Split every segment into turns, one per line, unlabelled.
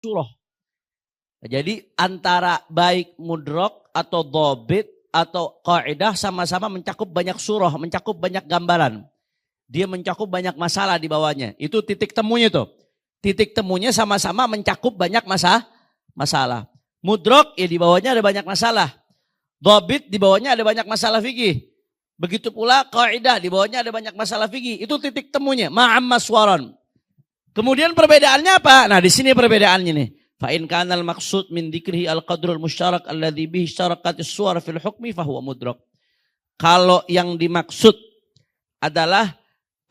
surah. Jadi antara baik mudrok atau dhobit atau kaidah sama-sama mencakup banyak surah, mencakup banyak gambaran. Dia mencakup banyak masalah di bawahnya. Itu titik temunya tuh. Titik temunya sama-sama mencakup banyak masalah. Mudrok ya di bawahnya ada banyak masalah. Dhobit di bawahnya ada banyak masalah fikih. Begitu pula kaidah di bawahnya ada banyak masalah fikih. Itu titik temunya. Ma'am maswaron. Kemudian perbedaannya apa? Nah di sini perbedaannya nih. Fa in kana al-maqsud min dzikrihi al-qadrul musytarak alladzi bihi istaraqatis suwar fil hukmi fa huwa mudrak. Kalau yang dimaksud adalah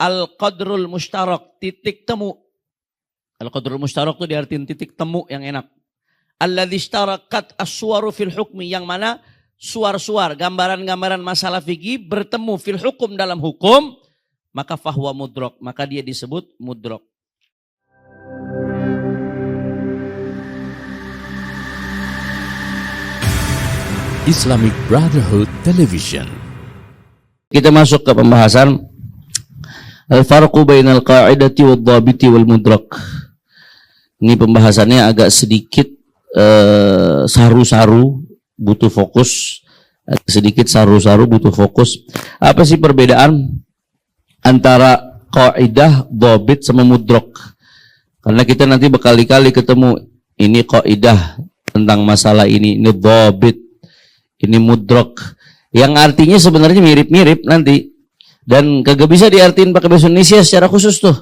al-qadrul musytarak, titik temu. Al-qadrul musytarak itu diartikan titik temu yang enak. Alladzi istaraqat as-suwaru fil hukmi, yang mana suar-suar, gambaran-gambaran masalah fikih bertemu fil hukum dalam hukum, maka fahuwa mudrak, maka dia disebut mudrak.
Islamic Brotherhood Television.
Kita masuk ke pembahasan al-farqu bainal qa'idati wad-dhabiti wal mudrak. Ini pembahasannya agak sedikit saru-saru, butuh fokus. Sedikit saru-saru, butuh fokus. Apa sih perbedaan antara qaidah, dhabit sama mudrak? Karena kita nanti berkali-kali ketemu, ini qaidah tentang masalah ini dhabit, ini mudrak, yang artinya sebenarnya mirip-mirip nanti, dan kagak bisa diartiin pakai bahasa Indonesia secara khusus tuh.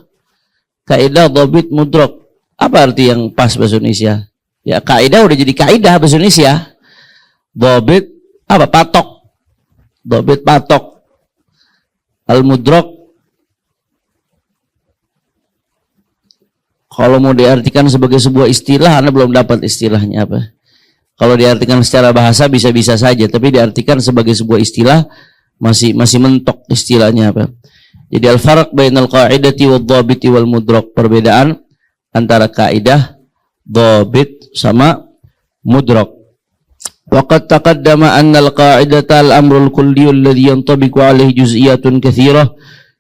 Kaidah, dhabit, mudrak, apa arti yang pas bahasa Indonesia? Ya kaidah udah jadi kaidah bahasa Indonesia. Dhabit apa? Patok. Dhabit patok. Al-mudrak kalau mau diartikan sebagai sebuah istilah, Anda belum dapat istilahnya apa. Kalau diartikan secara bahasa bisa-bisa saja, tapi diartikan sebagai sebuah istilah masih mentok istilahnya apa. Jadi al-farq bainal qa'idati wad-dhabiti wal mudrak, perbedaan antara kaidah, dhabit sama mudrak. Waqad taqaddama anna al-qa'idata al-amrul kulli alladhi yantabiqu alayhi juz'iyatun katsirah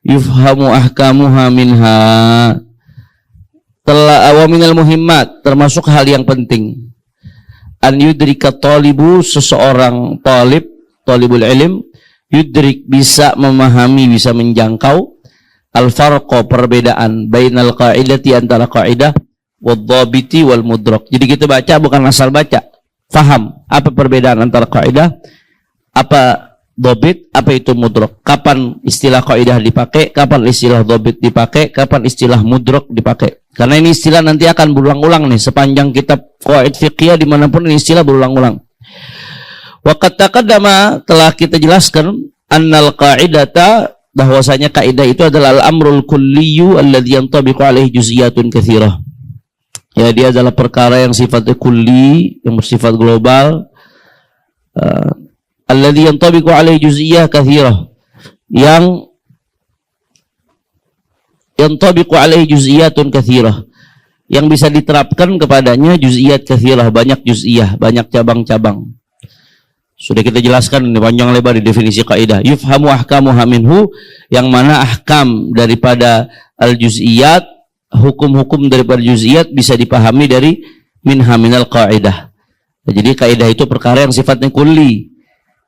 yufhamu ahkamuha minha. Wa minal muhimmat, termasuk hal yang penting, an yudrika talibu, seseorang talibul ilm, yudrik, bisa memahami, bisa menjangkau, al-farqa, perbedaan, bainal qa'idati, antara qaidah, wad-dhabiti wal mudrak. Jadi kita baca bukan asal baca, faham apa perbedaan antara qaidah, apa dhabit, apa itu mudrak, kapan istilah qaidah dipakai, kapan istilah dhabit dipakai, kapan istilah mudrak dipakai. Karena ini istilah nanti akan berulang-ulang nih sepanjang kitab qawaid fiqhiyah, dimanapun ini istilah berulang-ulang. Waqad taqaddama, telah kita jelaskan, annal qa'idata, bahwasanya kaidah itu adalah al-amrul kulliyu alladhi yantabiqu alaihi juz'iyatun katsirah. Ya, dia adalah perkara yang sifatnya kulli, yang bersifat global. Alladhi yantabiqu alaihi juz'iyah katsirah, yang yantabiqu alaihi juz'iyatun katsirah, yang bisa diterapkan kepadanya juz'iyat katsirah, banyak juz'iyah, banyak cabang-cabang. Sudah kita jelaskan ini panjang lebar di definisi kaidah. Yufhamu ahkamuha minhu, yang mana ahkam daripada al-juz'iyat, hukum-hukum daripada juz'iyat bisa dipahami dari minha minal kaidah. Jadi kaidah itu perkara yang sifatnya kulli,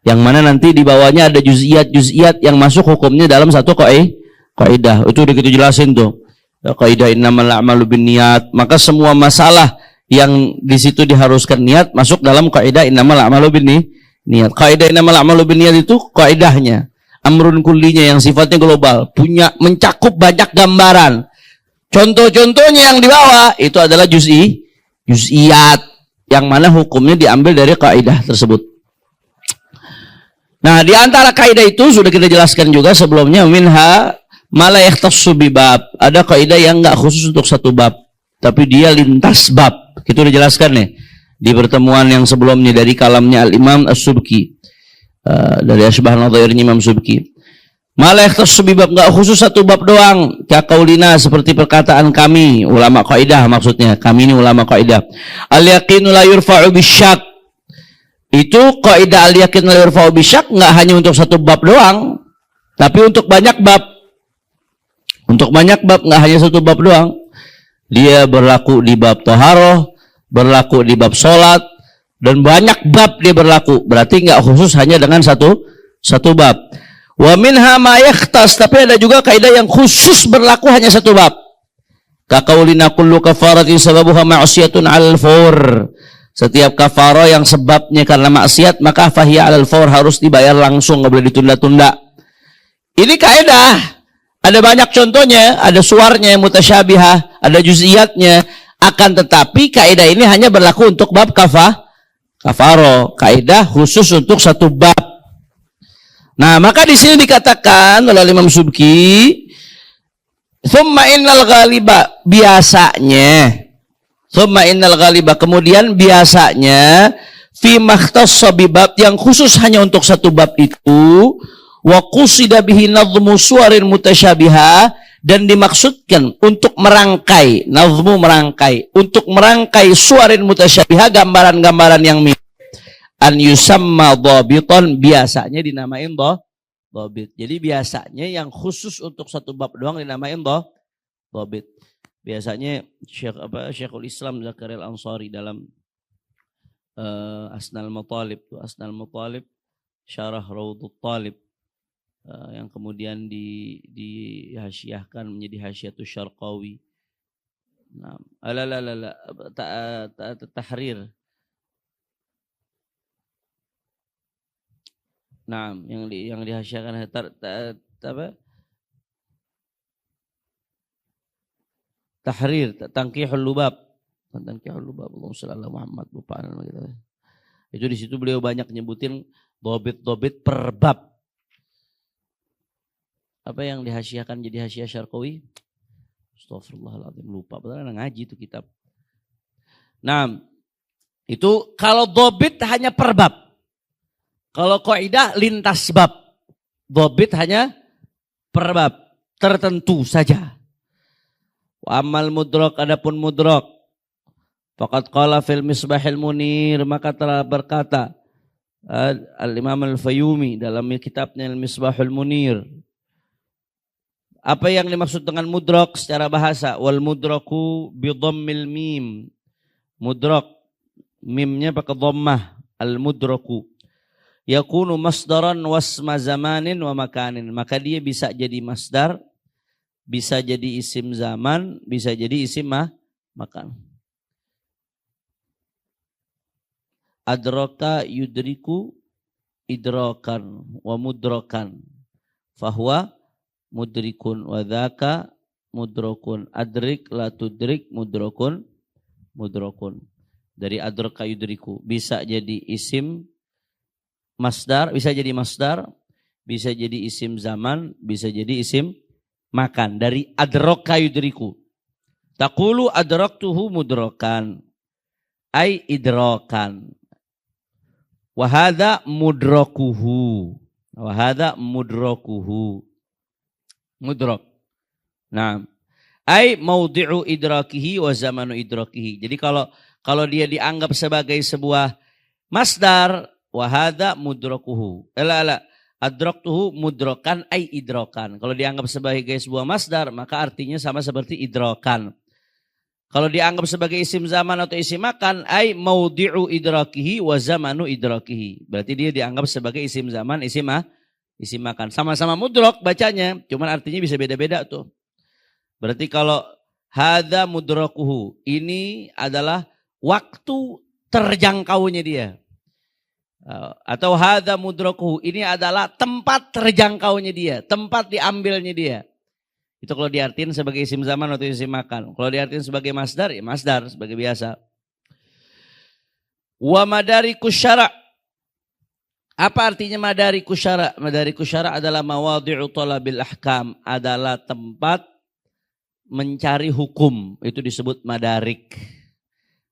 yang mana nanti di bawahnya ada juz'iyat yang masuk hukumnya dalam satu kaidah. Itu udah kita jelasin tuh. Kaidah innamal a'malu binniyat, maka semua masalah yang di situ diharuskan niat masuk dalam kaidah innamal a'malu binniyat. Kaidah innamal a'malu binniyat itu kaidahnya amrun kullinya yang sifatnya global, punya mencakup banyak gambaran. Contoh-contohnya yang di bawah itu adalah juz'iyat, yang mana hukumnya diambil dari kaidah tersebut. Nah, di antara kaidah itu sudah kita jelaskan juga sebelumnya, minha ma la yakhtassu bi bab. Ada kaidah yang enggak khusus untuk satu bab, tapi dia lintas bab. Kita udah jelaskan nih di pertemuan yang sebelumnya dari kalamnya Al-Imam As-Subki, dari Asbah Nadhairnya Imam Subki. Ma la yakhtassu bi bab, enggak khusus satu bab doang. Kaqaulina, seperti perkataan kami ulama kaidah, maksudnya kami ini ulama kaidah. Al-yaqinu la yurfa'u bisyak. Itu kaidah al-yaqin la yurfa'u bisyak enggak hanya untuk satu bab doang, tapi untuk banyak bab. Untuk banyak bab, nggak hanya satu bab doang. Dia berlaku di bab taharah, berlaku di bab sholat, dan banyak bab dia berlaku. Berarti nggak khusus hanya dengan satu bab. Wa minha ma yakhtas, tapi ada juga kaidah yang khusus berlaku hanya satu bab. Kaqaulina kullu kafaratin sababuha ma'siyatun 'alal fawr. Setiap kafarah yang sebabnya karena maksiat, maka fahiya 'alal fawr, harus dibayar langsung, nggak boleh ditunda-tunda. Ini kaidah. Ada banyak contohnya, ada suarnya yang mutasyabihah, ada juz'iyatnya. Akan tetapi kaidah ini hanya berlaku untuk bab kafaro, kaidah khusus untuk satu bab. Nah, maka di sini dikatakan oleh Imam Subki, tsumma innal ghaliba, biasanya, tsumma innal ghaliba, kemudian biasanya, fi makhtassa bi bab, yang khusus hanya untuk satu bab itu, wa qusida bihi nadhmu suwarin mutasyabiha, dan dimaksudkan untuk merangkai, nazmu merangkai, untuk merangkai suwarin mutasyabiha, gambaran-gambaran yang mirip. An yusamma dhabitan, biasanya dinamain dhabit. Jadi biasanya yang khusus untuk satu bab doang dinamain dhabit. Biasanya Syekhul Islam Zakaria Al-Ansari dalam Asnal Matalib, Syarah Raudhut Talib, yang kemudian dihasyiahkan menjadi Hasyiatus Syarqawi. Nah, tahrir. Nah, yang dihasyiahkan tahrir, Tanqihul Lubab. Allahumma shalli ala Muhammad. Itu di situ beliau banyak nyebutin dhabit per bab. Apa yang dihasyiahkan jadi Hasyiah Syarqawi? Astagfirullahaladzim, lupa. Betul ngaji itu kitab. Nah, itu kalau dhabit hanya per bab. Kalau kaidah lintas bab. Dhabit hanya per bab, tertentu saja. Wa amal mudrak, adapun mudrak, faqad qala fil Misbahil Munir, maka telah berkata Al-Imam Al-Fayyumi dalam kitabnya Al-Misbahul Munir. Apa yang dimaksud dengan mudrak secara bahasa? Wal mudraku bi dhammil mim. Mudrak, mimnya pakai dhammah. Al mudraku yakunu masdaran wasma zamanin wa makanin. Maka dia bisa jadi masdar, bisa jadi isim zaman, bisa jadi isim makan. Adraka yudriku idrakan wa mudrakan, fahuwa mudrikun wa dzaka mudrakun. Adrik la tudrik mudrakun. Dari adraka yudriku bisa jadi isim masdar, bisa jadi masdar, bisa jadi isim zaman, bisa jadi isim makan. Dari adraka yudriku. Taqulu adraktuhu mudrakan, ay idrakan. Wa hadza mudrakuhu. Mudrak. Nah, ay maudhi'u idrakihi wa zamanu idrakihi. Jadi kalau dia dianggap sebagai sebuah masdar, wa hadza mudrakuhu. Adraktuhu mudrakan ay idrakan. Kalau dianggap sebagai sebuah masdar, maka artinya sama seperti idrakan. Kalau dianggap sebagai isim zaman atau isim makan, ay maudhi'u idrakihi wa zamanu idrakihi. Berarti dia dianggap sebagai isim zaman, isim makan. Sama-sama mudrak bacanya, cuman artinya bisa beda-beda tuh. Berarti kalau hadza mudrakuhu, ini adalah waktu terjangkaunya dia. Atau hadza mudrakuhu, ini adalah tempat terjangkaunya dia, tempat diambilnya dia. Itu kalau diartikan sebagai isim zaman atau isim makan. Kalau diartikan sebagai masdar, ya masdar sebagai biasa. Wa madarikus syara'. Apa artinya madarikus syara'? Madarikus syara' adalah mawadhi'u talabil ahkam, adalah tempat mencari hukum. Itu disebut madarik.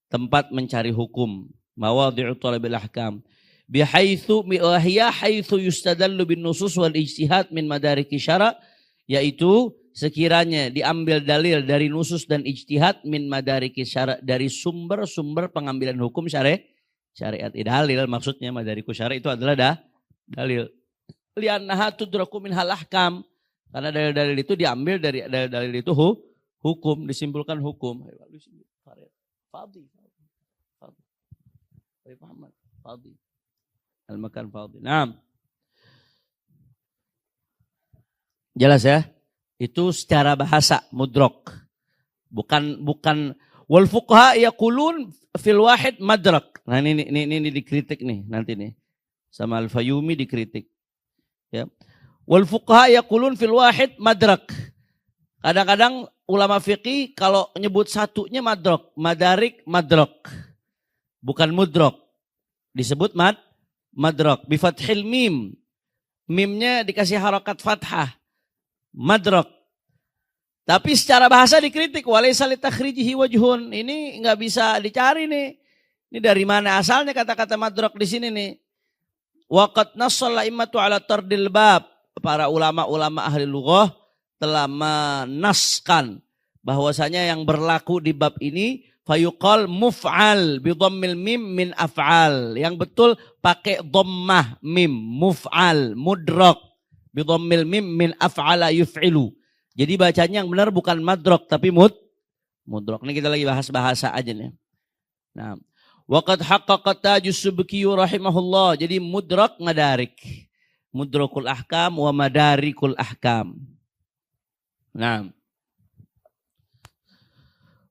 Tempat mencari hukum. Mawadhi'u talabil ahkam. Bihaitsu hiya haitsu yustadallu bin nusus wal ijtihad min madariki syara', yaitu sekiranya diambil dalil dari nusus dan ijtihad min madariki syara', dari sumber-sumber pengambilan hukum syariat. Dalil maksudnya madariku syara' itu adalah dalil. Li'annaha tudraku minhal ahkam, karena dalil-dalil itu diambil dari dalil-dalil itu hukum, disimpulkan hukum. Habib Muhammad Fadhi. Al-makan Fadhi. Naam. Jelas ya? Itu secara bahasa mudrok. Bukan wal fuqaha yaqulun fil wahid madrak. Nah ini dikritik nih nanti nih. Sama Al-Fayumi dikritik. Ya. Wal fuqaha yaqulun fil wahid madrak. Kadang-kadang ulama fikih kalau nyebut satunya madrak, madarik madrak. Bukan mudrok. Disebut madrak bi fathil mim. Mimnya dikasih harakat fathah. Madrak. Tapi secara bahasa dikritik walaysa li takhrijihi wajhun. Ini enggak bisa dicari nih. Ini dari mana asalnya kata-kata madrak di sini nih? Waqad nassal la'immatu ala tardil bab. Para ulama-ulama ahli lughah telah menaskan bahwasanya yang berlaku di bab ini fayuqal muf'al bi dhammil mim min af'al. Yang betul pakai dhammah mim, muf'al, mudrak bi dhammil mim min af'ala yuf'ilu. Jadi bacanya yang benar bukan madrak tapi mudrak. Ini kita lagi bahas bahasa aja nih. Nah, waqad haqqaqa Tajus Subki rahimahullah. Jadi mudrak madarik. Mudrakul ahkam wa madarikul ahkam. Nah.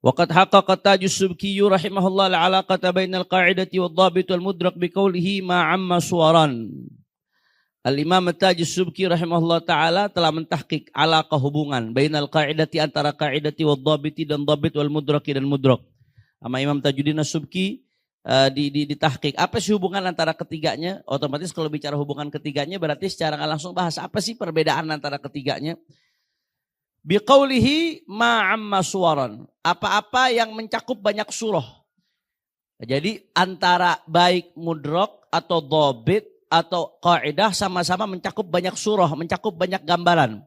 Waqad haqqaqa Tajus Subki rahimahullah al-'alaqata bainal qa'idati wad-dhabit wal mudrak biqaulihi ma 'amma suwaran. Al-Imam Tajus Subki rahimahullah ta'ala telah mentahqiq alaqah hubungan bainal qa'idati antara qa'idati wad-dhabiti dan dhabit wal mudraki dan mudrak. Sama Imam Tajuddin As-Subki ditahqiq. Apa sih hubungan antara ketiganya? Otomatis kalau bicara hubungan ketiganya berarti secara nggak langsung bahas apa sih perbedaan antara ketiganya? Biqaulihi ma'amma suwaran. Apa-apa yang mencakup banyak surah. Jadi antara baik mudrak atau dhabit atau kaidah sama-sama mencakup banyak surah, mencakup banyak gambaran.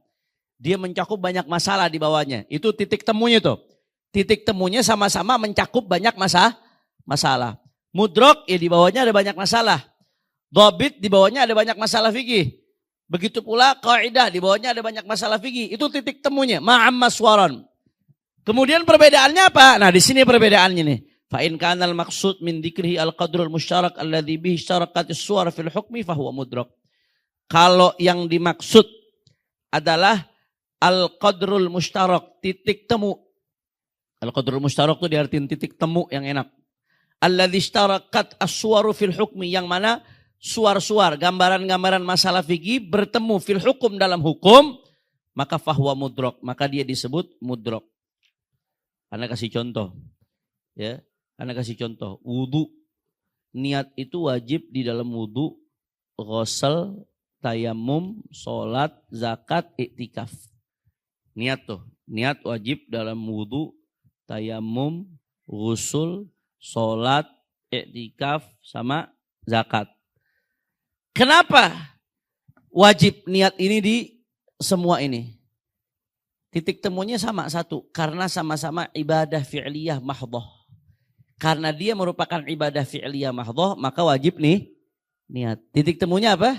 Dia mencakup banyak masalah di bawahnya. Itu titik temunya tuh. Titik temunya sama-sama mencakup banyak masalah. Mudrak ya di bawahnya ada banyak masalah. Dhabit di bawahnya ada banyak masalah fikih. Begitu pula kaidah di bawahnya ada banyak masalah fikih. Itu titik temunya. Ma'amma suwaran. Kemudian perbedaannya apa? Nah di sini perbedaannya nih. Fa'in kanal maksud min dzikrihi al-qadrul musyarak alladhi bihi syarakatis suwar fil hukmi fahuwa mudrak. Kalau yang dimaksud adalah al-qadrul musyarak, titik temu. Al-qadrul musyarak itu diartikan titik temu yang enak. Alladhi syarakat as-suwaru fil hukmi, yang mana suar-suar, gambaran-gambaran masalah fikih bertemu fil hukum dalam hukum, maka fahuwa mudrak, maka dia disebut mudrak. Anda kasih contoh. Ya. Anda kasih contoh, wudu. Niat itu wajib di dalam wudu, ghusl, tayamum, sholat, zakat, iktikaf. Niat tuh, niat wajib dalam wudu, tayamum, ghusl, sholat, iktikaf, sama zakat. Kenapa wajib niat ini di semua ini? Titik temunya sama satu, karena sama-sama ibadah fi'liyah mahdhah. Karena dia merupakan ibadah fi'liyah mahdhah, maka wajib nih niat. Titik temunya apa?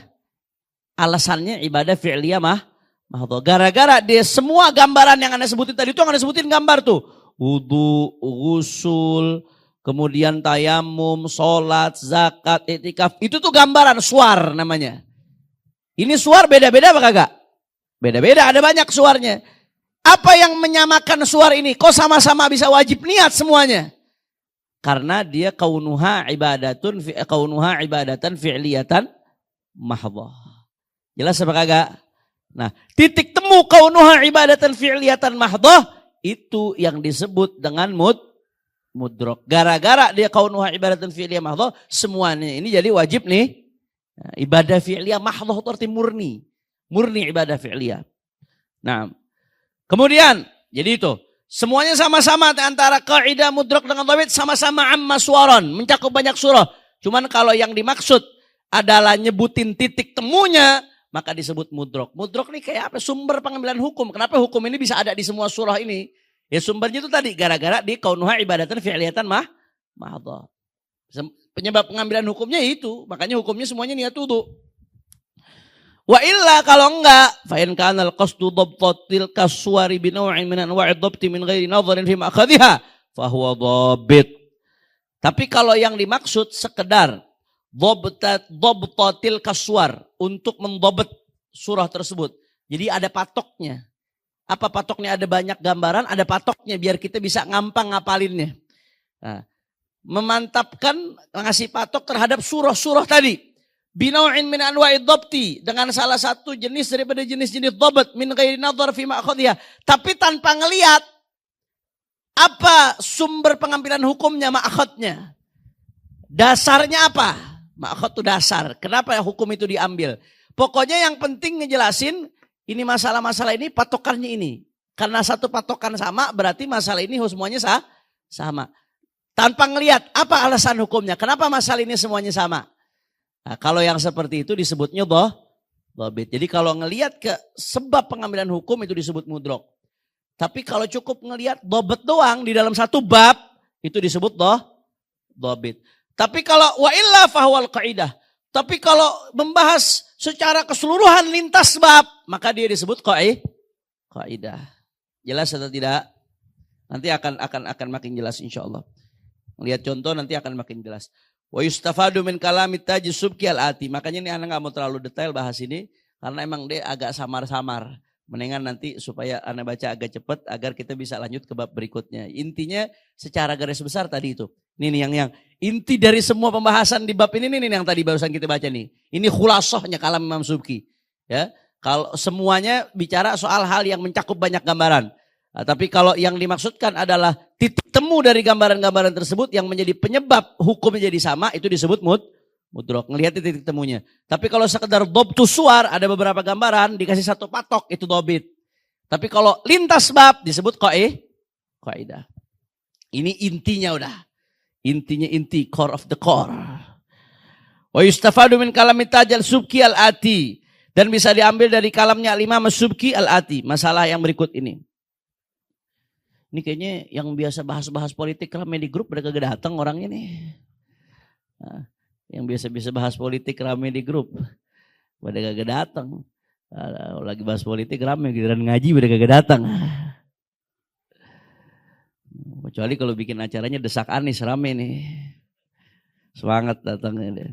Alasannya ibadah fi'liyah mahdhah. Gara-gara dia semua gambaran yang Anda sebutin tadi itu, yang Anda sebutin gambar tuh. Wudu, ghusl, kemudian tayamum, sholat, zakat, iktikaf. Itu tuh gambaran, suar namanya. Ini suar beda-beda apa kagak? Beda-beda, ada banyak suarnya. Apa yang menyamakan suar ini? Kok sama-sama bisa wajib niat semuanya? Karena dia kaunuha ibadatan fi'liyatan mahdhah. Jelas apa kagak? Nah, titik temu kaunuha ibadatan fi'liyatan mahdhah itu yang disebut dengan mudrak. Gara-gara dia kaunuha ibadatan fi'liyah mahdhah, semuanya ini jadi wajib nih. Nah, ibadah fi'liyah mahdhah itu arti murni. Murni ibadah fi'liyah. Nah, kemudian jadi itu semuanya sama-sama antara kaidah mudrak dengan dhabit sama-sama amma suwaran, mencakup banyak surah. Cuman kalau yang dimaksud adalah nyebutin titik temunya, maka disebut mudrak. Mudrak ini kayak apa? Sumber pengambilan hukum. Kenapa hukum ini bisa ada di semua surah ini? Ya sumbernya itu tadi gara-gara di kaunuha ibadatan fi'liyatan mahdhah. Penyebab pengambilan hukumnya itu, makanya hukumnya semuanya niat wudu. Wa illa kalau enggak, fa in kana al-qasdu dhabtatil kaswari bi naw'in min anwa'id dhabti min ghairi nadharin fi ma'khadhiha fa huwa dhabit. Tapi kalau yang dimaksud sekedar dhabtatil kaswar, untuk mendobet surah tersebut. Jadi ada patoknya. Apa patoknya? Ada banyak gambaran, ada patoknya biar kita bisa gampang ngapalinnya. Nah, memantapkan, ngasih patok terhadap surah-surah tadi. Binau'in min anwa'id dhabti, dengan salah satu jenis daripada jenis-jenis dhabt min ghairi nadhar fi ma'khadhiha, tapi tanpa ngelihat apa sumber pengambilan hukumnya, ma'khadnya. Dasarnya apa? Ma'khad itu dasar. Kenapa hukum itu diambil? Pokoknya yang penting ngejelasin ini masalah-masalah ini patokannya ini. Karena satu patokan sama berarti masalah ini semuanya sama. Tanpa ngelihat apa alasan hukumnya. Kenapa masalah ini semuanya sama? Nah, kalau yang seperti itu disebutnya dhabit. Jadi kalau ngelihat ke sebab pengambilan hukum itu disebut mudrok. Tapi kalau cukup ngelihat dhabit doang di dalam satu bab itu disebut dhabit. Tapi kalau wa illa fahwal qaidah. Tapi kalau membahas secara keseluruhan lintas bab, maka dia disebut qaidah. Jelas atau tidak? Nanti akan makin jelas insyaallah. Lihat contoh nanti akan makin jelas. Wa yustafadu min kalamit tajis subki al-ati. Makanya ini anak nggak mau terlalu detail bahas ini karena emang dia agak samar-samar. Mendingan nanti supaya anak baca agak cepat agar kita bisa lanjut ke bab berikutnya. Intinya secara garis besar tadi itu. Ini nih yang inti dari semua pembahasan di bab ini nih yang tadi barusan kita baca nih. Ini khulasohnya kalam Imam Subki. Ya, kalau semuanya bicara soal hal yang mencakup banyak gambaran. Nah, tapi kalau yang dimaksudkan adalah titik temu dari gambaran-gambaran tersebut yang menjadi penyebab hukum menjadi sama, itu disebut mudrok. Ngelihat titik temunya. Tapi kalau sekedar dhabtu suar, ada beberapa gambaran, dikasih satu patok, itu dhabit. Tapi kalau lintas bab disebut qaidah. Ini intinya udah. Intinya inti, core of the core. Wa yustafadu min kalamit tajal subki al-ati. Dan bisa diambil dari kalamnya al-imam subki al-ati. Masalah yang berikut ini. Ini kayaknya yang biasa bahas-bahas politik rame di grup udah kagak datang orangnya nih. Nah, yang biasa-biasa bahas politik rame di grup udah kagak datang. Lagi bahas politik rame, giliran ngaji udah kagak datang. Kecuali kalau bikin acaranya desak Anies rame nih. Semangat datangnya deh.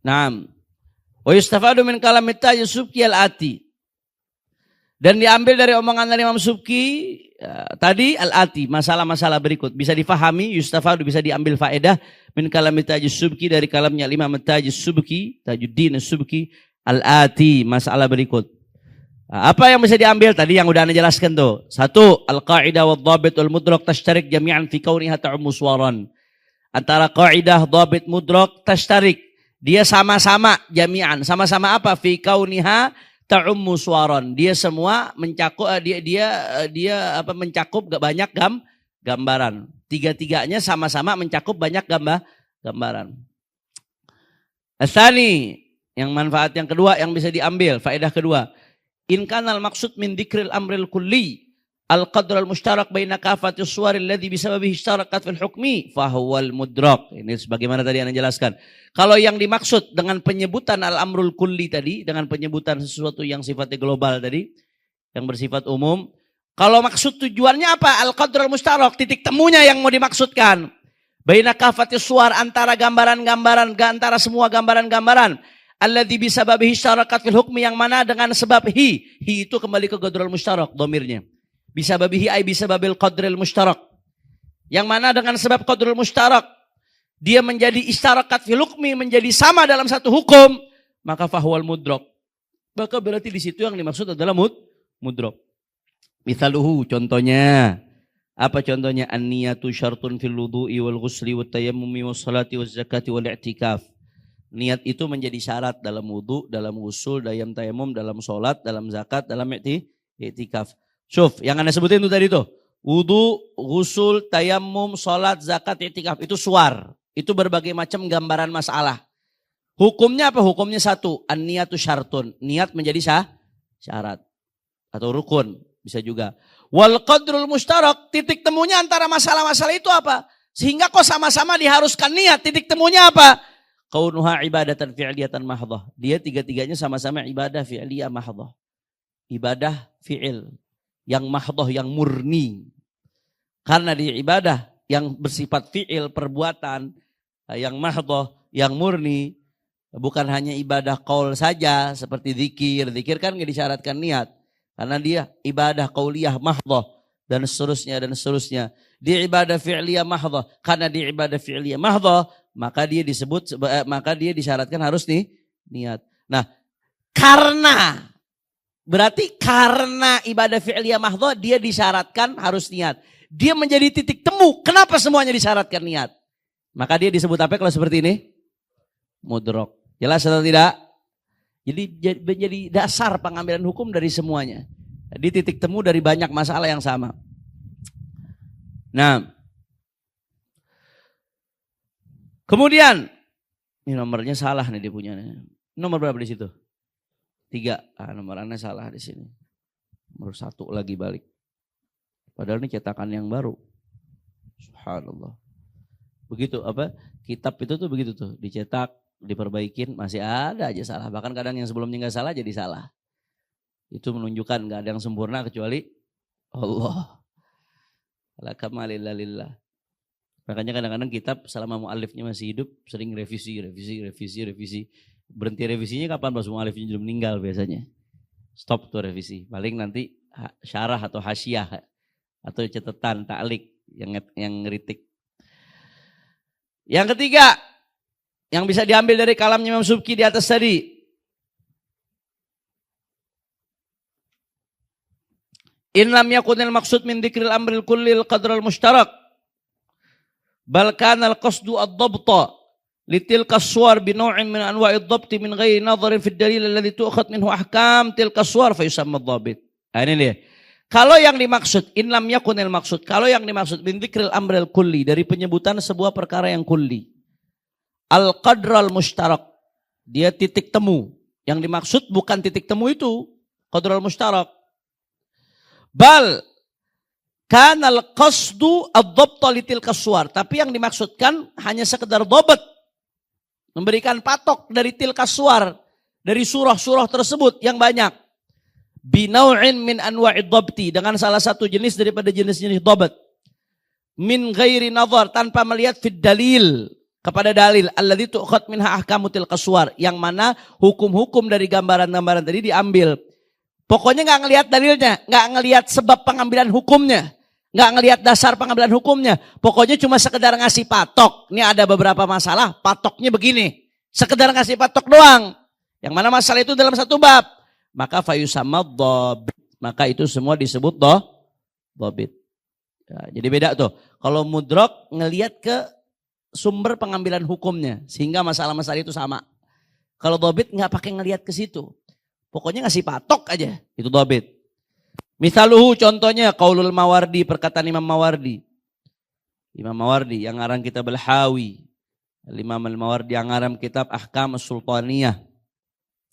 Naam. Wa yustafadu min kalamit tajis subki al-ati. Dan diambil dari omongan dari Imam Subki tadi al-ati, masalah-masalah berikut. Bisa difahami, yustafadu bisa diambil faedah min kalamit tajis subki, dari kalamnya Imam tajis subki, Tajuddin subki, al-ati, masalah berikut. Apa yang bisa diambil tadi yang udah Anda jelaskan tuh. Satu, al-qa'idah wa dhabit wal mudrak tashtarik jami'an fi kauniha ta'ummu suwaran. Antara qa'idah, dhabit, mudrak tashtarik. Dia sama-sama jami'an. Sama-sama apa? Fi kauniha ta'ummu suwaran. Dia semua mencakup mencakup banyak gambaran. Tiga-tiganya sama-sama mencakup banyak gambaran. Asani, yang manfaat yang kedua yang bisa diambil, faedah kedua. In kanal maksud min dzikril amril kulli al-qadr al-mushtarak baina kafati suwaril ladzi bisababihi ishtarakat fil hukmi fahuwal mudrak. Ini sebagaimana tadi Anda jelaskan. Kalau yang dimaksud dengan penyebutan al-amrul kulli tadi, dengan penyebutan sesuatu yang sifatnya global tadi, yang bersifat umum, kalau maksud tujuannya apa? Al-qadr al-mushtarak, titik temunya yang mau dimaksudkan. Baina kafati suwar, antara gambaran-gambaran, antara semua gambaran-gambaran. Alladzi bisababihi ishtarakat fil hukmi, yang mana dengan sebab hi itu kembali ke qadrul mushtarak dhamirnya. Bisababihi ay bisababil qadril mushtarak. Yang mana dengan sebab qadrul mushtarak dia menjadi ishtarakat fil hukmi, menjadi sama dalam satu hukum, maka fahuwal mudrak. Maka berarti di situ yang dimaksud adalah mudrak. Mithaluhu, contohnya. Apa contohnya? An-niyatu syartun fil wudu'i wal ghusli wat tayammumi was salati waz zakati wal i'tikaf. Niat itu menjadi syarat dalam wudu, dalam usul, dalam tayamum, dalam sholat, dalam zakat, dalam i'tikaf. Syuf, yang Anda sebutin itu tadi tuh. Wudu, usul, tayamum, sholat, zakat, i'tikaf. Itu suar. Itu berbagai macam gambaran masalah. Hukumnya apa? Hukumnya satu. An-niyatu syartun. Niat menjadi syarat. Atau rukun. Bisa juga. Wal qadrul mushtarak. Titik temunya antara masalah-masalah itu apa? Sehingga kok sama-sama diharuskan niat. Titik temunya apa? Kaunuha ibadatan fi'liyatan mahdhah. Dia tiga-tiganya sama-sama ibadah fi'liyah mahdhah. Ibadah fi'il. Yang mahdhah, yang murni. Karena di ibadah yang bersifat fi'il, perbuatan, yang mahdhah, yang murni, bukan hanya ibadah qaul saja seperti zikir. Zikir kan nggak disyaratkan niat. Karena dia ibadah qauliyah mahdhah dan seterusnya dan seterusnya. Di ibadah fi'liyah mahdhah, karena di ibadah fi'liyah mahdhah, maka dia disyaratkan harus niat. Nah, berarti karena ibadah fi'liyah mahdhah dia disyaratkan harus niat. Dia menjadi titik temu. Kenapa semuanya disyaratkan niat? Maka dia disebut apa kalau seperti ini? Mudrok. Jelas atau tidak? Jadi menjadi dasar pengambilan hukum dari semuanya. Di titik temu dari banyak masalah yang sama. Nah, kemudian ini nomornya salah nih dia punya. Nomor berapa di situ? 3. Nomor Anda salah di sini. Nomor 1 lagi balik. Padahal ini cetakan yang baru. Subhanallah. Begitu kitab itu tuh begitu tuh, dicetak, diperbaikin, masih ada aja salah. Bahkan kadang yang sebelumnya nggak salah jadi salah. Itu menunjukkan nggak ada yang sempurna kecuali Allah. La kamalillah lillah. Makanya kadang-kadang kitab selama mu'alifnya masih hidup sering revisi. Berhenti revisinya kapan? Pas mu'alifnya sudah meninggal biasanya. Stop tuh revisi. Paling nanti syarah atau hasyiah atau catatan ta'liq yang ngeritik. Yang ketiga, yang bisa diambil dari kalamnya Imam Subki di atas tadi. In lam yakunil maksud min dzikril amril kullil qadral mushtarak. Bal kana al-qasdu ad-dabta litilka as-suwar bi naw'in min anwa'id dabti min ghairi nadharin fi ad-dalil alladhi tu'khadh minhu ahkam tilka as-suwar fa yusamma ad-dhabit. Ini dia. Kalau yang dimaksud, in lam yakunil maksud, kalau yang dimaksud min dzikril amril kulli, dari penyebutan sebuah perkara yang kulli. Al-qadral mushtarak, dia titik temu. Yang dimaksud bukan titik temu itu, qadral mushtarak. Bal kanal qasdu ad-dhabta litilka as-suwar, tapi yang dimaksudkan hanya sekedar dhabat. Memberikan patok dari tilka as-suwar, dari surah-surah tersebut yang banyak. Binau'in min anwa'id dhabti, dengan salah satu jenis daripada jenis-jenis dhabat. Min ghairi nazar, tanpa melihat fid dalil, kepada dalil alladzi tu'khad minha ahkamu tilka as-suwar, yang mana hukum-hukum dari gambaran-gambaran tadi diambil. Pokoknya enggak ngelihat dalilnya, enggak ngelihat sebab pengambilan hukumnya, enggak ngelihat dasar pengambilan hukumnya. Pokoknya cuma sekedar ngasih patok. Ini ada beberapa masalah, patoknya begini. Sekedar ngasih patok doang. Yang mana masalah itu dalam satu bab. Maka fayusamma dhabit, maka itu semua disebut dhabit. Ya, jadi beda tuh. Kalau mudrok ngelihat ke sumber pengambilan hukumnya sehingga masalah-masalah itu sama. Kalau dhabit nggak pakai ngelihat ke situ. Pokoknya ngasih patok aja, itu dhabit. Misaluhu, contohnya qaulul Mawardi, perkataan Imam Mawardi. Imam Mawardi yang ngarang kitab Al-Hawi. Imam Al-Mawardi yang ngarang kitab Ahkam Sultaniyah.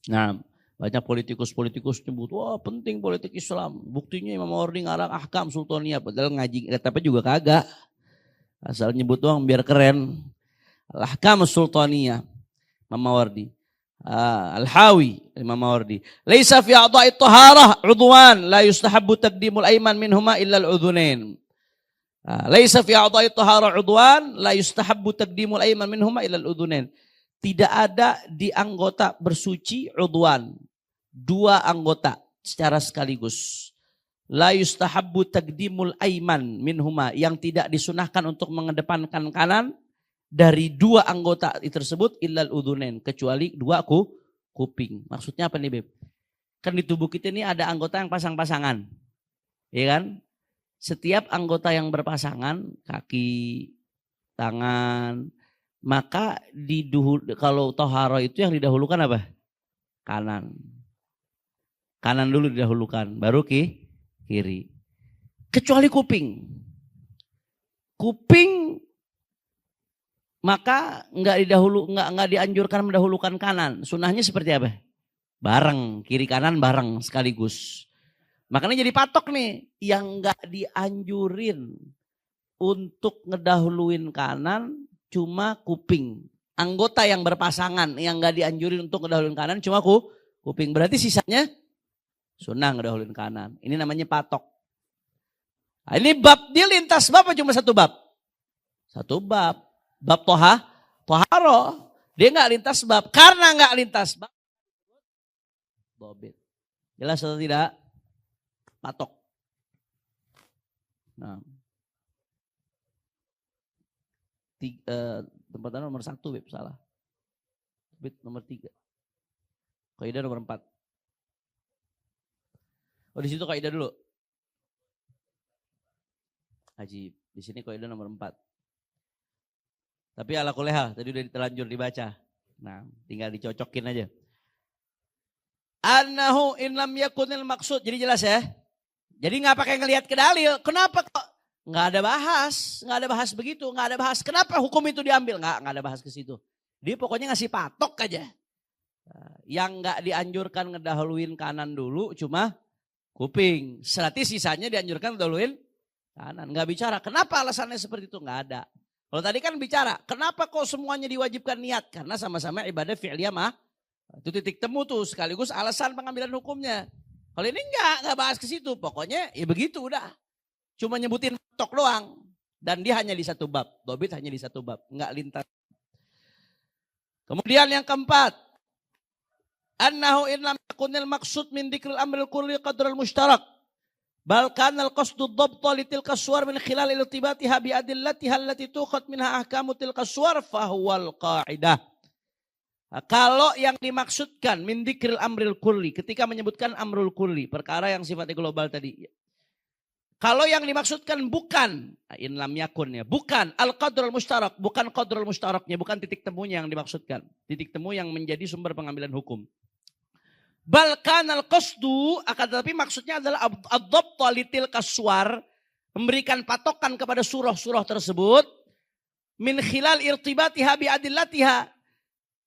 Nah, banyak politikus-politikus nyebut, wah penting politik Islam. Buktinya Imam Mawardi ngarang Ahkam Sultaniyah. Padahal ngaji tapi juga kagak. Asal nyebut doang biar keren. Al-Ahkam Sultaniyah, Imam Mawardi. Al-Hawi, Imam Mawardi. Laisa fi a'dha'i taharah udwan la yustahabbu taqdimul ayman minhuma illa al-udhunain. Laisa fi a'dha'i taharah udwan la yustahabbu taqdimul ayman minhuma illa al-udhunain. Tidak ada di anggota bersuci udwan, 2 anggota secara sekaligus. La yustahabbu taqdimul ayman minhuma, yang tidak disunahkan untuk mengedepankan kanan dari 2 anggota tersebut illal udhunain, kecuali 2 kuping. Maksudnya apa nih, Beb? Kan di tubuh kita ini ada anggota yang pasang-pasangan. Ya kan? Setiap anggota yang berpasangan, kaki, tangan, maka kalau toharo itu yang didahulukan apa? Kanan. Kanan dulu didahulukan, baru kiri. Kecuali kuping. Kuping maka enggak dianjurkan mendahulukan kanan. Sunahnya seperti apa? Bareng, kiri kanan bareng sekaligus. Makanya jadi patok nih, yang enggak dianjurin untuk ngedahuluin kanan cuma kuping. Anggota yang berpasangan yang enggak dianjurin untuk ngedahuluin kanan cuma kuping. Berarti sisanya sunnah ngedahuluin kanan. Ini namanya patok. Nah, ini bab dia lintas bab apa cuma satu bab? Satu bab. Bab toharo. Dia nggak lintas bab. Karena nggak lintas bab. Dobit. Jelas atau tidak? Patok. Nah. Tempatan nomor 1, Beb, salah. Beb nomor 3. Kaidah nomor 4. Oh, di situ kaidah dulu. Ajib. Di sini kaidah nomor 4. Tapi ala kuleha tadi udah terlanjur dibaca. Nah, tinggal dicocokin aja. Annahu in lam yakunil maksud. Jadi jelas ya. Jadi nggak pakai ngelihat ke dalil. Kenapa kok nggak ada bahas begitu, nggak ada bahas. Kenapa hukum itu diambil? Nggak ada bahas ke situ. Dia pokoknya ngasih patok aja. Yang nggak dianjurkan ngedahuluin kanan dulu cuma kuping. Berarti sisanya dianjurkan ngedahuluin kanan. Nggak bicara. Kenapa alasannya seperti itu? Nggak ada. Kalau tadi kan bicara. Kenapa kok semuanya diwajibkan niat? Karena sama-sama ibadah fi'liyah mah. Itu titik temu tuh sekaligus alasan pengambilan hukumnya. Kalau ini nggak bahas ke situ. Pokoknya ya begitu udah. Cuma nyebutin tok doang. Dan dia hanya di satu bab. Dobit hanya di satu bab. Nggak lintas. Kemudian yang keempat. Annahu in lam yakunil maksud min dzikril amril kulli qadral mushtarak. Bal kana al-qasdu dhabta li tilka suwar min khilal iltibatiha bi adillatiha allati tuqad minha ahkamu tilka suwar fahuwal qa'idah. Kalau yang dimaksudkan min dzikril amril kulli, ketika menyebutkan amrul kulli, perkara yang sifatnya global tadi. Kalau yang dimaksudkan bukan in lam yakun ya, bukan al-qadrul mushtarak, bukan qadrul mushtaraknya, bukan titik temunya yang dimaksudkan. Titik temu yang menjadi sumber pengambilan hukum. Bal kanal qasdu, akan tetapi maksudnya adalah ad-dhabta litil kaswar, memberikan patokan kepada surah-surah tersebut min khilal irtibatiha bi adillatiha.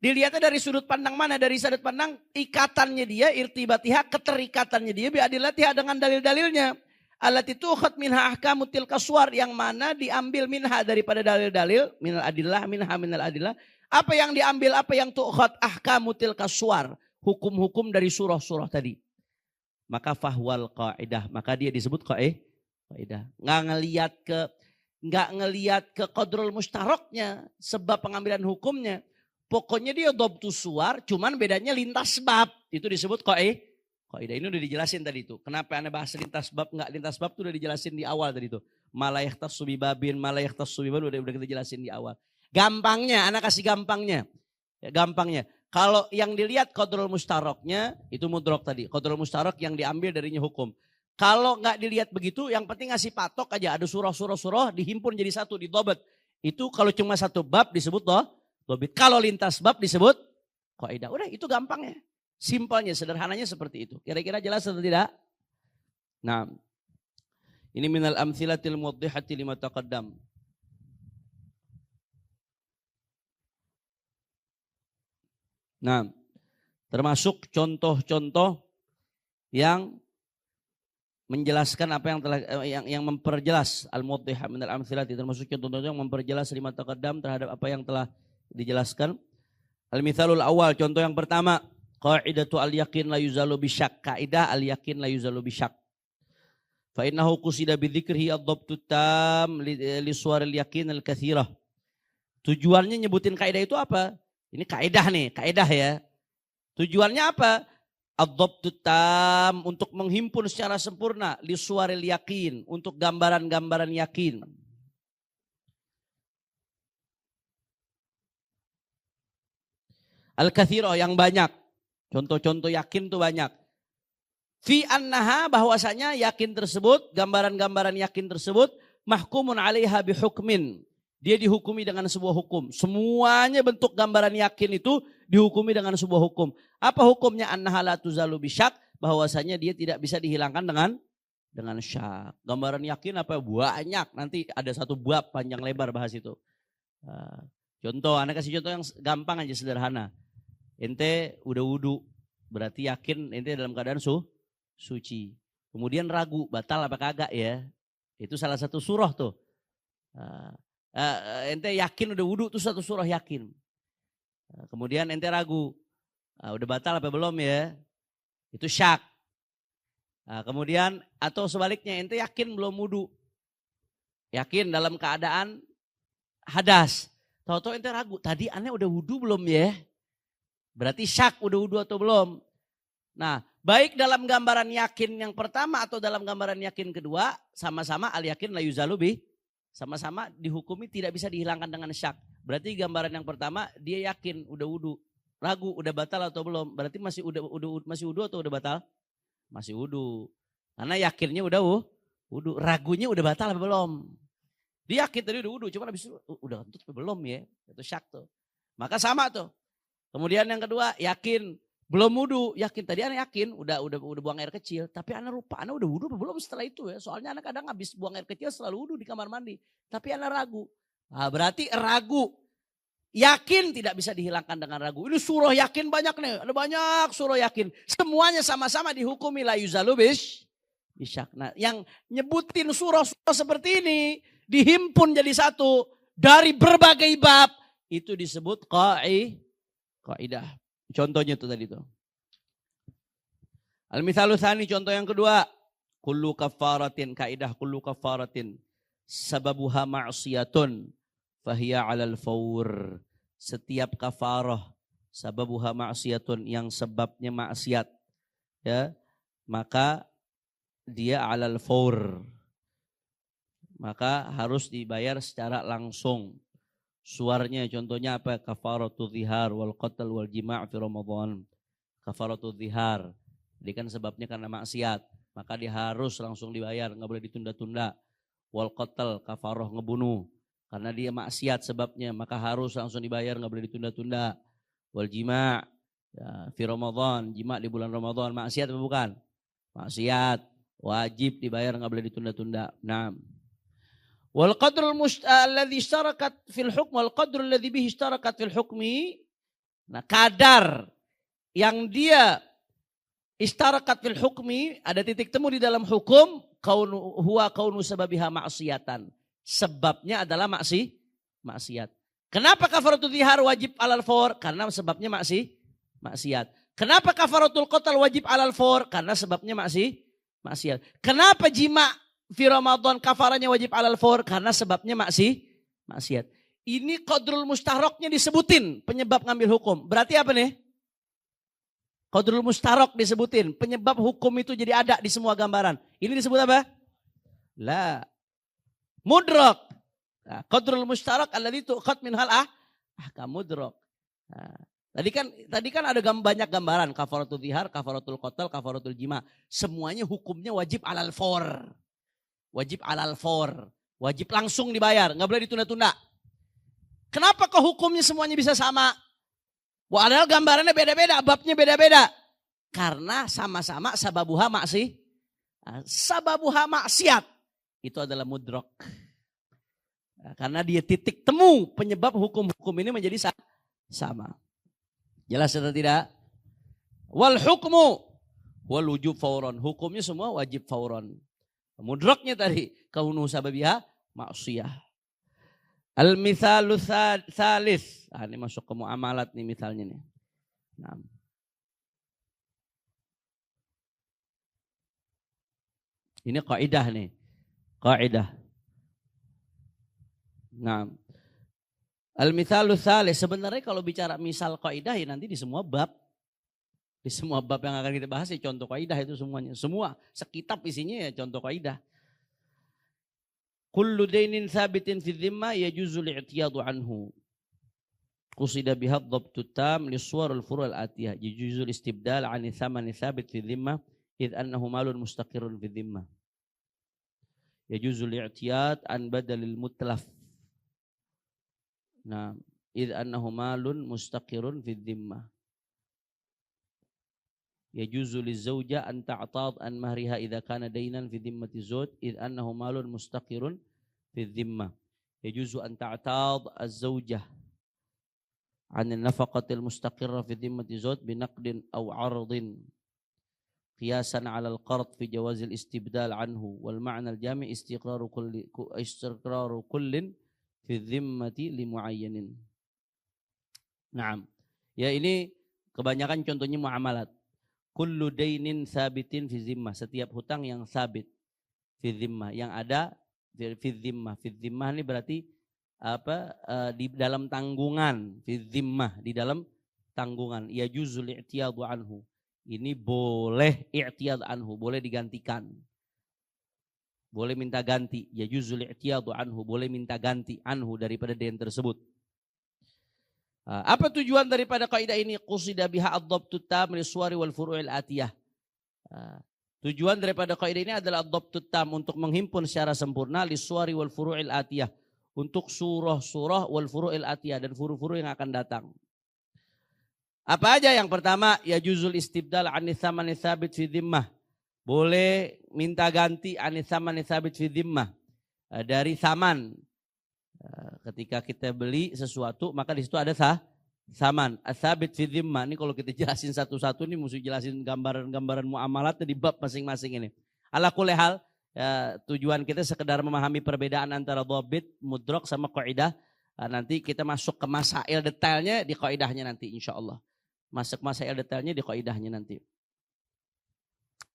Dilihatnya dari sudut pandang mana? Dari sudut pandang ikatannya dia, irtibatiha, keterikatannya dia bi adillatiha dengan dalil-dalilnya. Allati tukhad minha ahkamu tilka suwar, yang mana diambil minha daripada dalil-dalil, minal adillah, minal adillah. Apa yang diambil, apa yang tukhad ahkamu tilka suwar, hukum-hukum dari surah-surah tadi. Maka fahwal qaidah, maka dia disebut qaidah. Nggak ngelihat ke qadrul mushtaraknya, sebab pengambilan hukumnya. Pokoknya dia dhabtu suwar, cuman bedanya lintas bab. Itu disebut qaidah. Ini udah dijelasin tadi itu. Kenapa Anda bahas lintas bab, enggak lintas bab itu udah dijelasin di awal tadi itu. Malayahtas subibabin, malayahtas subibabin udah kita jelasin di awal. Gampangnya, Anda kasih gampangnya. Ya, gampangnya. Kalau yang dilihat qadrul mushtaraknya, itu mudrok tadi. Qadrul mushtarak yang diambil darinya hukum. Kalau enggak dilihat begitu, yang penting ngasih patok aja. Ada surah-surah dihimpun jadi satu, didobet. Itu kalau cuma satu bab disebut dobit. Kalau lintas bab disebut qaidah. Udah itu gampangnya. Simpelnya, sederhananya seperti itu. Kira-kira jelas atau tidak? Nah, ini minal amthilatil muwaddihati lima taqaddam. Nah, termasuk contoh-contoh yang menjelaskan apa yang telah yang memperjelas al-muwaddihah minal amthilati, termasuk contoh-contoh yang memperjelas lima taqaddam terhadap apa yang telah dijelaskan. Al-mithalul awal, contoh yang pertama. Qa'idatu al-yakin la yuzalu bisyak. Kaidah al-yakin la yuzalu bisyak. Fa innahu qusida bidzikrihi ad-dhabtu tam li suwaril yakin al-katsirah. Tujuannya nyebutin kaidah itu apa? Ini kaidah nih, kaidah ya. Tujuannya apa? Ad-dhabtu tam, untuk menghimpun secara sempurna li suwaril yakin, untuk gambaran-gambaran yakin. Al-katsirah, yang banyak. Contoh-contoh yakin itu banyak. Fi annaha, bahwasanya yakin tersebut, gambaran-gambaran yakin tersebut, mahkumun alaiha bihukmin. Dia dihukumi dengan sebuah hukum. Semuanya bentuk gambaran yakin itu dihukumi dengan sebuah hukum. Apa hukumnya? Annaha la tuzalu bisyak, bahwasanya dia tidak bisa dihilangkan dengan syak. Gambaran yakin apa? Banyak. Nanti ada satu bab panjang lebar bahas itu. Contoh, Anda kasih contoh yang gampang aja, sederhana. Ente udah wudu, berarti yakin ente dalam keadaan suci. Kemudian ragu, batal apa kagak ya. Itu salah satu surah tuh. Ente yakin udah wudu, itu satu surah yakin. Kemudian ente ragu, udah batal apa belum ya. Itu syak. Kemudian atau sebaliknya, ente yakin belum wudu. Yakin dalam keadaan hadas. Tahu-tahu ente ragu, tadi aneh udah wudu belum ya? Berarti syak udah wudu atau belum? Nah, baik dalam gambaran yakin yang pertama atau dalam gambaran yakin kedua, sama-sama al-yakin la yuzalu bih. Sama-sama dihukumi tidak bisa dihilangkan dengan syak. Berarti gambaran yang pertama dia yakin udah wudu. Ragu udah batal atau belum? Berarti masih wudu atau udah batal? Masih wudu. Karena yakinnya udah wudu, ragunya udah batal apa belum? Dia yakin tadi udah wudu, cuma habis itu udah kentut belum ya? Itu syak tuh. Maka sama tuh. Kemudian yang kedua, yakin belum wudu, yakin tadi anak yakin udah buang air kecil, tapi anak lupa anak udah wudu belum setelah itu ya. Soalnya anak kadang habis buang air kecil selalu wudu di kamar mandi, tapi anak ragu. Nah, berarti ragu. Yakin tidak bisa dihilangkan dengan ragu. Ini surah yakin banyak nih, ada banyak surah yakin. Semuanya sama-sama dihukumi la yuzalu bisyak. Nah, yang nyebutin surah-surah seperti ini dihimpun jadi satu dari berbagai bab, itu disebut kaidah. Contohnya itu tadi tuh. Al-mithalu tsani, contoh yang kedua, kullu kafaratin, kaidah kullu kafaratin sababuha ma'siyatun fahiya 'alal fawr. Setiap kafarah sababuha ma'siyatun, yang sebabnya maksiat, ya, maka dia 'alal fawr. Maka harus dibayar secara langsung. Suarnya contohnya apa? Kafaratul zihar wal qatl wal jima' fi Ramadan. Kafaratul zihar. Jadi kan sebabnya karena maksiat, maka dia harus langsung dibayar, enggak boleh ditunda-tunda. Wal qatl, kafarah ngebunuh. Karena dia maksiat sebabnya, maka harus langsung dibayar, enggak boleh ditunda-tunda. Wal jima' ya, fi Ramadan, jima' di bulan Ramadan, maksiat apa bukan? Maksiat, wajib dibayar, enggak boleh ditunda-tunda. Nah, wal qadrul alladhi ishtarakat fil hukm wal qadrul alladhi bihi ishtarakat fil hukmi. Nah, kadar yang dia ishtarakat fil hukmi, ada titik temu di dalam hukum, kaunu sababiha ma'siyatan. Sebabnya adalah maksiat. Kenapa kafaratul zihar wajib alal fawr? Karena sebabnya maksiat. Kenapa kafaratul qatl wajib alal fawr? Karena sebabnya maksiat. Kenapa jima' fi Ramadan kafaranya wajib alal fawr? Karena sebabnya maksiat. Ini qadrul mustaroknya disebutin penyebab ngambil hukum. Berarti apa nih? Qadrul mustarok disebutin penyebab hukum itu jadi ada di semua gambaran. Ini disebut apa? La mudrok. Nah, qadrul mustarok alladzi tuqad minhal ahkam mudrok. Nah, tadi kan ada banyak gambaran, kafaratul zihar, kafaratul qatl, kafaratul jima. Semuanya hukumnya wajib alal fawr. Wajib alal fawr. Wajib langsung dibayar, enggak boleh ditunda-tunda. Kenapa kok hukumnya semuanya bisa sama? Padahal gambarannya beda-beda, babnya beda-beda. Karena sama-sama sababuha maksiat. Itu adalah mudrok. Karena dia titik temu penyebab hukum-hukum ini menjadi sama. Jelas atau tidak? Wal hukmu wal wujub fauron. Hukumnya semua wajib fauron. Mudroknya tadi kaunu sababiha maksiyah. Al-mithalu tsalis. Ini masuk ke muamalat nih misalnya nih. Nah. Ini kaidah nih. Kaidah. Nah. Al-mithalu tsalis, sebenarnya kalau bicara misal kaidah ya nanti di semua bab. Di semua bab yang akan kita bahas ya contoh kaidah itu semuanya. Semua sekitab isinya ya contoh kaidah. Kullu dainin thabitin fi dhimma yajuzu li'tiyadu anhu. Qusida biha dhabtu tam li suwar al-furu' al-atiyah. Yajuzu istibdal 'ani thamani thabit fi dhimma id annahu malun mustaqirrun fi dhimma. Yajuzu li'tiyad an badalil mutlaf. Nah, id annahu malun mustaqirrun fi dhimma. Yajuzu lizawja an ta'tad an mahriha idza kana dainan fi dhimmati zawj id annahu malun mustaqirrun fi dhimmah. Yajuzu an ta'tad az-zawjah an an-nafaqati al-mustaqirra fi dhimmati zawj binaqdin aw 'ardin qiyasan 'ala al-qard fi jawaz al-istibdal anhu wal ma'na al-jami' istiqraru kullin fi dhimmati li muayyanin. Naam. Ya ini kebanyakan contohnya muamalat. Kullu dainin sabitin fi zimmah. Setiap hutang yang sabit fi zimmah. Yang ada Fi dhimmah. Fi dhimmah ini berarti di dalam tanggungan. Fi dhimmah, di dalam tanggungan. Yajuzul i'tiyadu anhu. Ini boleh i'tiyad anhu, boleh digantikan. Boleh minta ganti. Yajuzul i'tiyadu anhu, boleh minta ganti anhu daripada den tersebut. Apa tujuan daripada kaidah ini? Qusida biha ad-dhabtut tam li suwari wal furu'il atiyah. Tujuan daripada kaidah ini adalah ad-dhabtut tam, untuk menghimpun secara sempurna li suwari wal furu'il atiyah, untuk surah-surah wal furu'il atiyah, dan furu-furu yang akan datang. Apa aja? Yang pertama, yajuzul istibdal anis thamani tsabit fi dhimmah. Boleh minta ganti anis thamani tsabit fi dhimmah, dari thaman. Ketika kita beli sesuatu, maka di situ ada saman, ats-tsabit fi dhimmah. Ini kalau kita jelasin satu-satu nih mesti jelasin gambaran-gambaran muamalatnya di bab masing-masing ini. Ala kulli hal, tujuan kita sekedar memahami perbedaan antara dhabit, mudrak sama kaidah. Nanti kita masuk ke masail detailnya di kaidahnya nanti insyaallah. Masuk masail detailnya di kaidahnya nanti.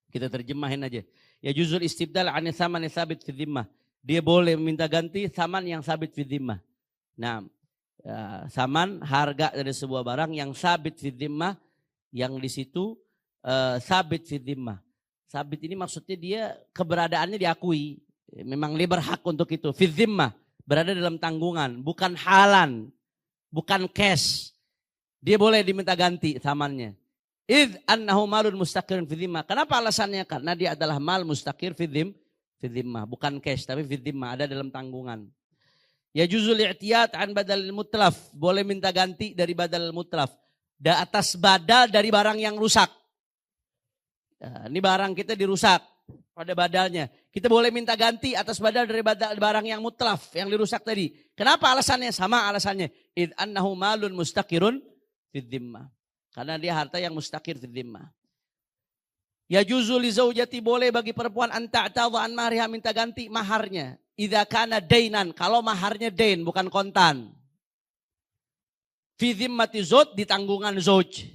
Kita terjemahin aja. Ya juzul istibdal an tsaman tsabit fi dhimmah. Dia boleh meminta ganti tsaman yang sabit fi dhimmah. Nah, saman harga dari sebuah barang yang sabit fi dhimmah, yang di situ sabit fi dhimmah. Sabit ini maksudnya dia keberadaannya diakui, memang dia berhak untuk itu. Fi dhimmah, berada dalam tanggungan, bukan halan, bukan cash. Dia boleh diminta ganti samannya. Idh annahu malun mustaqirun fi dhimmah. Kenapa alasannya? Karena dia adalah mal mustaqir fi dhimmah, bukan cash tapi fi dhimmah, ada dalam tanggungan. Ya juzul i'tiyad an badal mutlaf, boleh minta ganti dari badal mutlaf, atas badal dari barang yang rusak. Ini barang kita dirusak, pada badalnya. Kita boleh minta ganti atas badal dari badal barang yang mutlaf, yang dirusak tadi. Kenapa alasannya? Sama alasannya. Id annahu malun mustaqirun fid dhimmah. Karena dia harta yang mustaqir fid dhimmah. Ya juzul li zaujati, boleh bagi perempuan anta'tadha an mahriha, minta ganti maharnya. Idza kana dainan, kalau maharnya dain bukan kontan. Fi dhimmati zauj, di tanggungan zauj.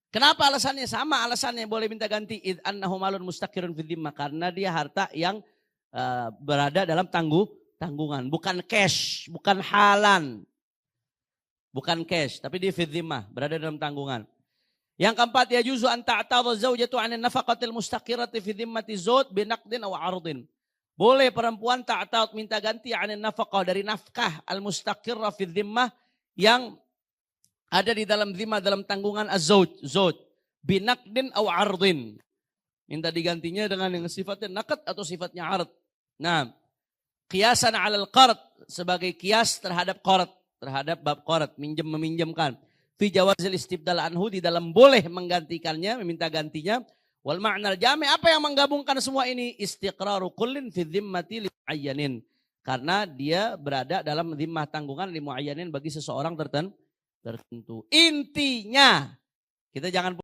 Kenapa alasannya? Sama alasannya, boleh minta ganti. Id annahu malun mustaqirun fi dhimmah, karena dia harta yang berada dalam tanggungan, bukan cash, bukan halan. Bukan cash, tapi dia fi dhimmah, berada dalam tanggungan. Yang keempat, ya juzu an ta'tadha zaujatu 'an nafaqatil mustaqirati fi dhimmati zauj bi naqdin aw 'ardin. Boleh perempuan ta'tad, minta ganti 'an nafaqah, dari nafkah al-mustaqirrah fi dhimmah, yang ada di dalam dhimmah, dalam tanggungan az-zauj, bi naqdin aw 'ardin. Minta digantinya dengan yang sifatnya naqd atau sifatnya 'ard. Nah, qiyasan 'alal qard, sebagai kias terhadap qard, terhadap bab qard, meminjamkan. Fi jawazil istibdal anhu, di dalam boleh menggantikannya, meminta gantinya. Wal ma'nal jami', apa yang menggabungkan semua ini? Istiqraru kullin fi dhimmati li muayyanin. Karena dia berada dalam dhimmah tanggungan li muayyanin, bagi seseorang tertentu. Intinya, kita jangan